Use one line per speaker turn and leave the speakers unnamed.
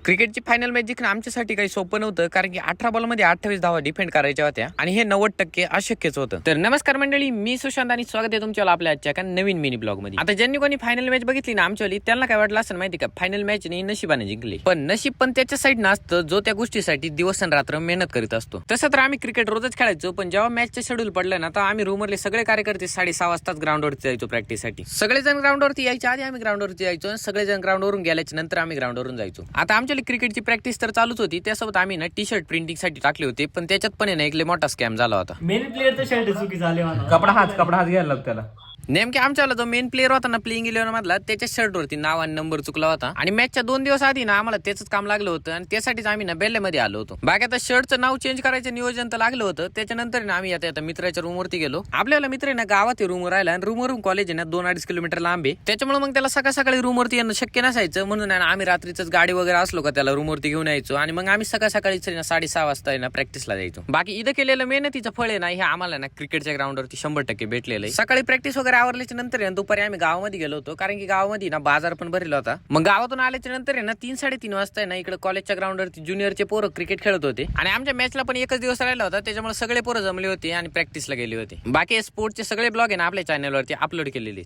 क्रिकेटची final match जिंकणं आमच्यासाठी काही सोपं नव्हतं, कारण की 18 बॉलमध्ये 28 धावा डिफेंड करायच्या होत्या आणि हे 90% अशक्यच होतं. तर नमस्कार मंडळी, मी सुशांत आणि स्वागत आहे तुमच्या आपल्या आजच्या एका नवीन मिनी ब्लॉग मध्ये. आता ज्यांनी कोणी फायनल मॅच बघितली ना आमच्यावाली, त्यांना काय वाटलं असं माहिती का, फायनल मॅच नाही नशिबाने जिंकली. पण नशीब पण त्याच्या साईड नसतं जो त्या गोष्टीसाठी दिवस आणि रात्र मेहनत करीत असतो. तसं तर आम्ही क्रिकेट रोजच खेळायचो, पण जेव्हा मॅचचे शेड्यूल पडलं ना, तर आम्ही रूमवरले सगळे कार्यकर्ते 6:30 वाजताच ग्राउंडवरती जायचो प्रॅक्टिससाठी. सगळेजण ग्राउंडवरती यायच्या आधी आम्ही ग्राउंडवरती जायचो, सगळेजण ग्राउंडवरून गेल्याच्या नंतर आम्ही ग्राउंडवरून जायचो. आता आमच्याली क्रिकेटची प्रॅक्टिस तर चालूच होती, त्यासोबत आम्ही ना टी शर्ट प्रिंटिंग साठी टाकले होते, पण त्याच्यात पण एक लय मोठा स्कॅम झाला होता.
मेन प्लेअर तर शर्ट चुकी झाले
कपडा हाच घ्यायला लागतो त्याला.
नेमके आमच्याला जो मेन प्लेअर होता ना प्लेइंग 11 मधला, त्याच्या शर्टवरती नाव आणि नंबर चुकला होता आणि मॅचच्या 2 दिवस आधी ना आम्हाला त्याच काम लागलं होतं आणि त्यासाठीच आम्ही ना बेल्ल्यामध्ये आलो होतो. बाकी आता शर्टचं नाव चेंज करायचं नियोजन तर लागलं होतं. त्याच्यानंतर ना आम्ही आता मित्राच्या रूमवरती गेलो. आपल्याला मित्र आहे ना गावात रूमवर राहिला आणि रूमवरून कॉलेज आहे ना 2-2.5 किलोमीटर लांब आहे. त्याच्यामुळे मग त्याला सकाळी रूमवरती येणं शक्य नसायचं, म्हणून आम्ही रात्रीच गाडी वगैरे असलो का त्याला रूमवरती घेऊन यायचो आणि मग आम्ही सकाळी 6:30 वाजता ना प्रॅक्टिसला जायचो. बाकी इथं केलेलं मेहनतीचं फळ आहे ना, हे आम्हाला ना क्रिकेटच्या ग्राउंडवरती 100% भेटलेलं आहे. सकाळी प्रॅक्टिस वगैरे आवरल्याच्या नंतर दुपारी आम्ही गावामध्ये गेलो होतो, कारण की गावामध्ये ना बाजार पण भरला होता. मग गावातून आल्याच्या नंतर आहे ना 3-3:30 वाजता ना इकडे कॉलेजच्या ग्राउंडवरती ज्युनियरचे पोरं क्रिकेट खेळत होते आणि आमच्या मॅचला पण एकच दिवस राहिला होता, त्याच्यामुळे सगळे पोरं जमले होते आणि प्रॅक्टिसला गेले होते. बाकी स्पोर्टचे सगळे ब्लॉग आहे ना आपल्या चॅनलवरती अपलोड केलेले.